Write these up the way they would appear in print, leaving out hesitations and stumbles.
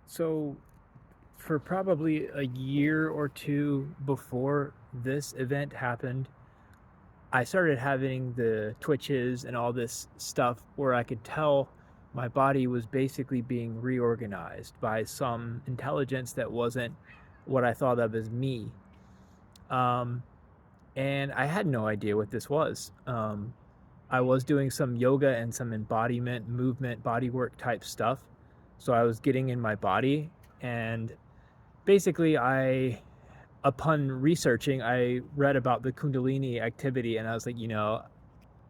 So, for probably a year or two before this event happened, I started having the twitches and all this stuff where I could tell my body was basically being reorganized by some intelligence that wasn't what I thought of as me. Um, and I had no idea what this was. I was doing some yoga and some embodiment, movement, bodywork type stuff. So I was getting in my body, and basically upon researching, I read about the Kundalini activity, and I was like,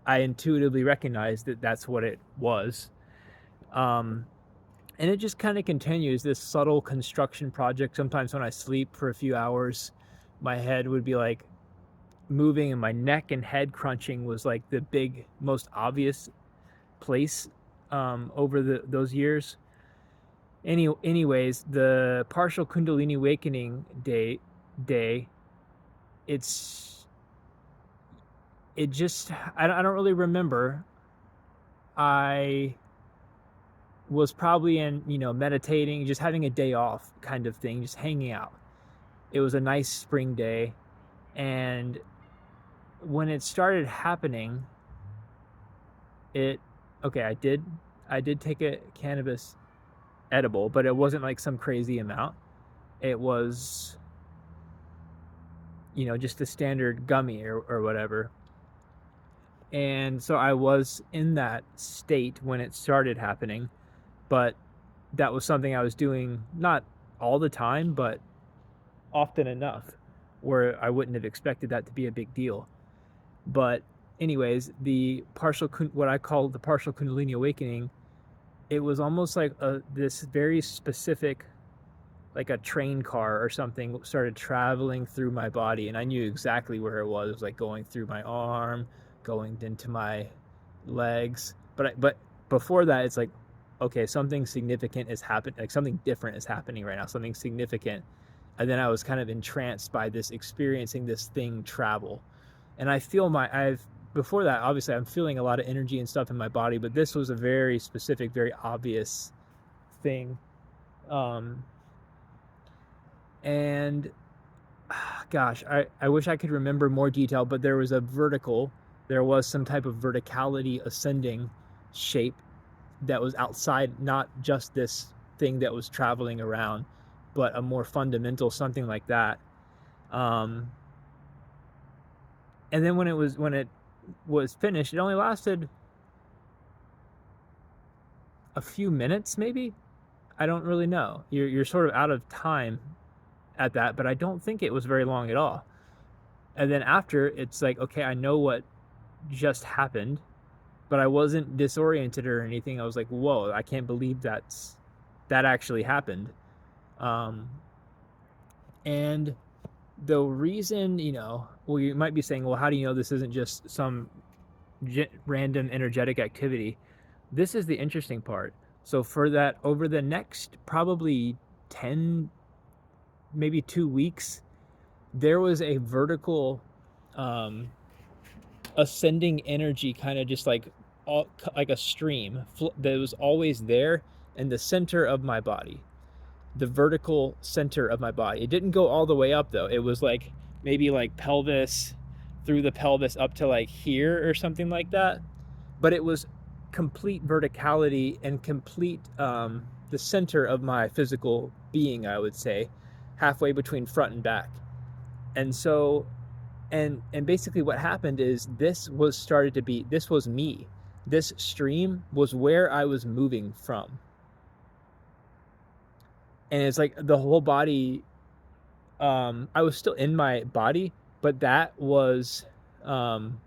I intuitively recognized that that's what it was. Um, and it just kind of continues this subtle construction project. Sometimes when I sleep for a few hours, my head would be like moving, and my neck and head crunching was like the big, most obvious place over those years. Anyways, the partial Kundalini awakening day, it's it just I don't really remember. I was probably in meditating, just having a day off kind of thing, just hanging out. It was a nice spring day, and when it started happening, it okay. I did take a cannabis edible, but it wasn't like some crazy amount. It was just a standard gummy or whatever. And so I was in that state when it started happening, but that was something I was doing not all the time, but often enough where I wouldn't have expected that to be a big deal. But anyways, what I call the partial Kundalini awakening, it was almost like this very specific, like a train car or something, started traveling through my body, and I knew exactly where it was. It was like going through my arm, going into my legs. But before that, it's like, okay, something significant is happening. Like something different is happening right now. Something significant. And then I was kind of entranced by this, experiencing this thing travel. And I've before that, obviously, I'm feeling a lot of energy and stuff in my body, but this was a very specific, very obvious thing. Um, and gosh, I wish I could remember more detail, but there was some type of verticality ascending shape that was outside, not just this thing that was traveling around, but a more fundamental something like that. Um, and then when it was finished, it only lasted a few minutes, maybe. I don't really know. You're sort of out of time at that, but I don't think it was very long at all. And then after, it's like, okay, I know what just happened, but I wasn't disoriented or anything. I was like, whoa, I can't believe that actually happened. Um, and the reason, well, you might be saying, well, how do you know this isn't just some random energetic activity? This is the interesting part. So for that, over the next probably 10, maybe 2 weeks, there was a vertical um, ascending energy, kind of just like a stream that was always there in the center of my body, the vertical center of my body. It didn't go all the way up though. It was like maybe like pelvis, through the pelvis up to like here or something like that. But it was complete verticality and complete the center of my physical being, I would say, halfway between front and back. And so and basically what happened is this was me. This stream was where I was moving from. And it's like the whole body, I was still in my body, but that was um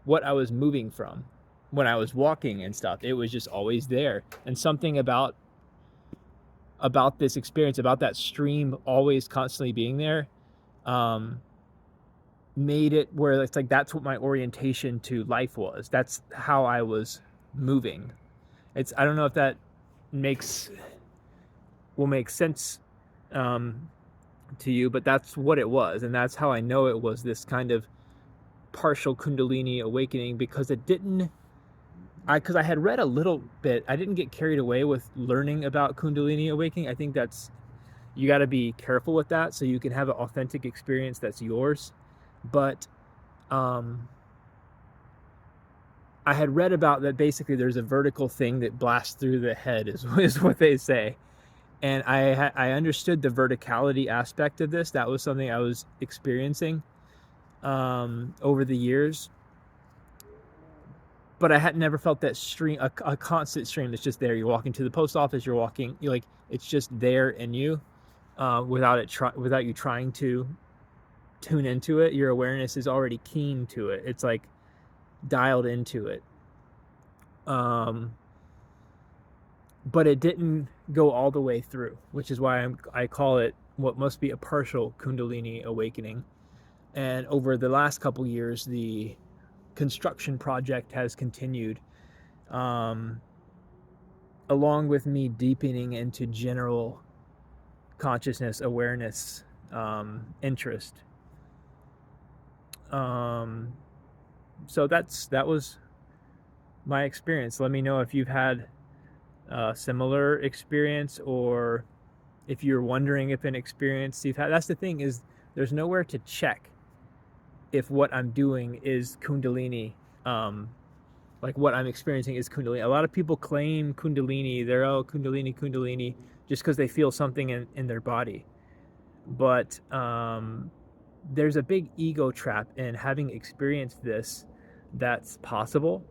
what I was moving from when I was walking and stuff. It was just always there. And something about this experience, about that stream always constantly being there, um made it where it's like that's what my orientation to life was. That's how I was moving. I don't know if that makes will make sense um, to you, but that's what it was, and that's how I know it was this kind of partial Kundalini awakening, because because I had read a little bit. I didn't get carried away with learning about Kundalini awakening. I think that's, you got to be careful with that so you can have an authentic experience that's yours. But um, I had read about that basically there's a vertical thing that blasts through the head, is what they say. And I understood the verticality aspect of this. That was something I was experiencing over the years. But I had never felt that stream, a constant stream that's just there. You're walking to the post office, you're like, it's just there in you, without you trying to tune into it. Your awareness is already keen to it. It's like dialed into it. But it didn't go all the way through, which is why I call it what must be a partial Kundalini awakening. And over the last couple years, the construction project has continued, along with me deepening into general consciousness, awareness, interest. So that was my experience. Let me know if you've had a similar experience, or if you're wondering if an experience you've had. That's the thing, is there's nowhere to check if what I'm doing is Kundalini, like what I'm experiencing is Kundalini. A lot of people claim Kundalini, they're, oh, Kundalini, just because they feel something in their body. But there's a big ego trap in having experienced this, that's possible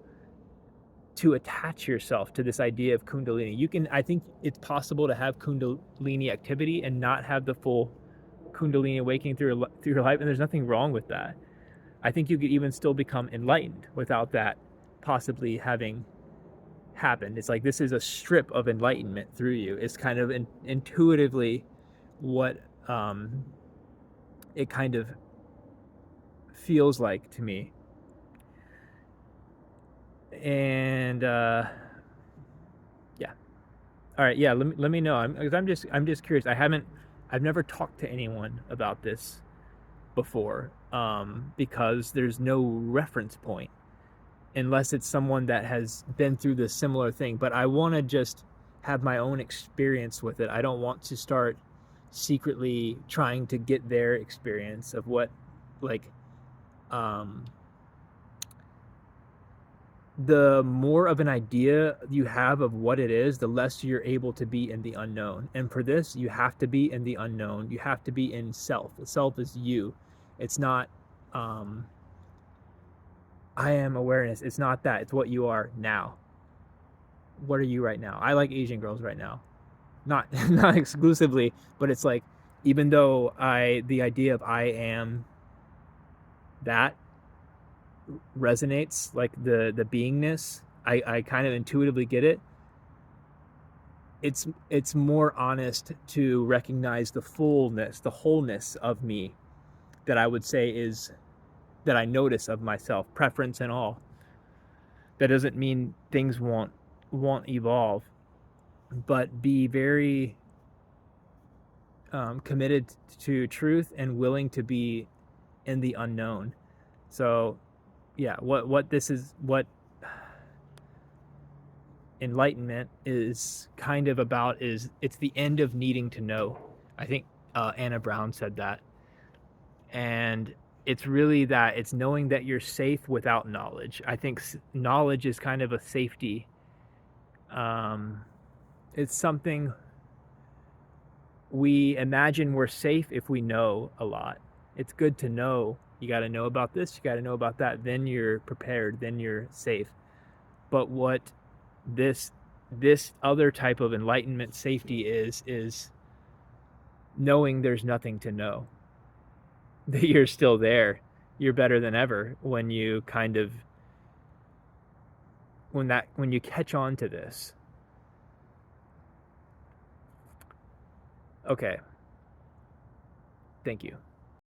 to attach yourself to this idea of Kundalini. I think it's possible to have Kundalini activity and not have the full Kundalini awakening through your life, and there's nothing wrong with that. I think you could even still become enlightened without that possibly having happened. It's like this is a strip of enlightenment through you. It's kind of intuitively what it kind of feels like to me. And yeah, all right, yeah. Let me know. I'm just curious. I've never talked to anyone about this before, because there's no reference point unless it's someone that has been through this similar thing. But I want to just have my own experience with it. I don't want to start secretly trying to get their experience of what, like, the more of an idea you have of what it is, the less you're able to be in the unknown. And for this, you have to be in the unknown. You have to be in self. Self is you. It's not I am awareness. It's not that. It's what you are now. What are you right now? I like Asian girls right now. Not not exclusively, but it's like, even though the idea of I am that resonates, like the beingness, I kind of intuitively get it. It's more honest to recognize the fullness, the wholeness of me, that I would say is, that I notice of myself, preference and all. That doesn't mean things won't evolve, but be very committed to truth and willing to be in the unknown. So yeah, what this is, what enlightenment is kind of about, is it's the end of needing to know. I think Anna Brown said that. And it's really that, it's knowing that you're safe without knowledge. I think knowledge is kind of a safety. It's something we imagine we're safe if we know a lot. It's good to know. You got to know about this, you got to know about that, then you're prepared, then you're safe. But what this other type of enlightenment safety is knowing there's nothing to know, that you're still there, you're better than ever, when you kind of, when you catch on to this. Okay, thank you.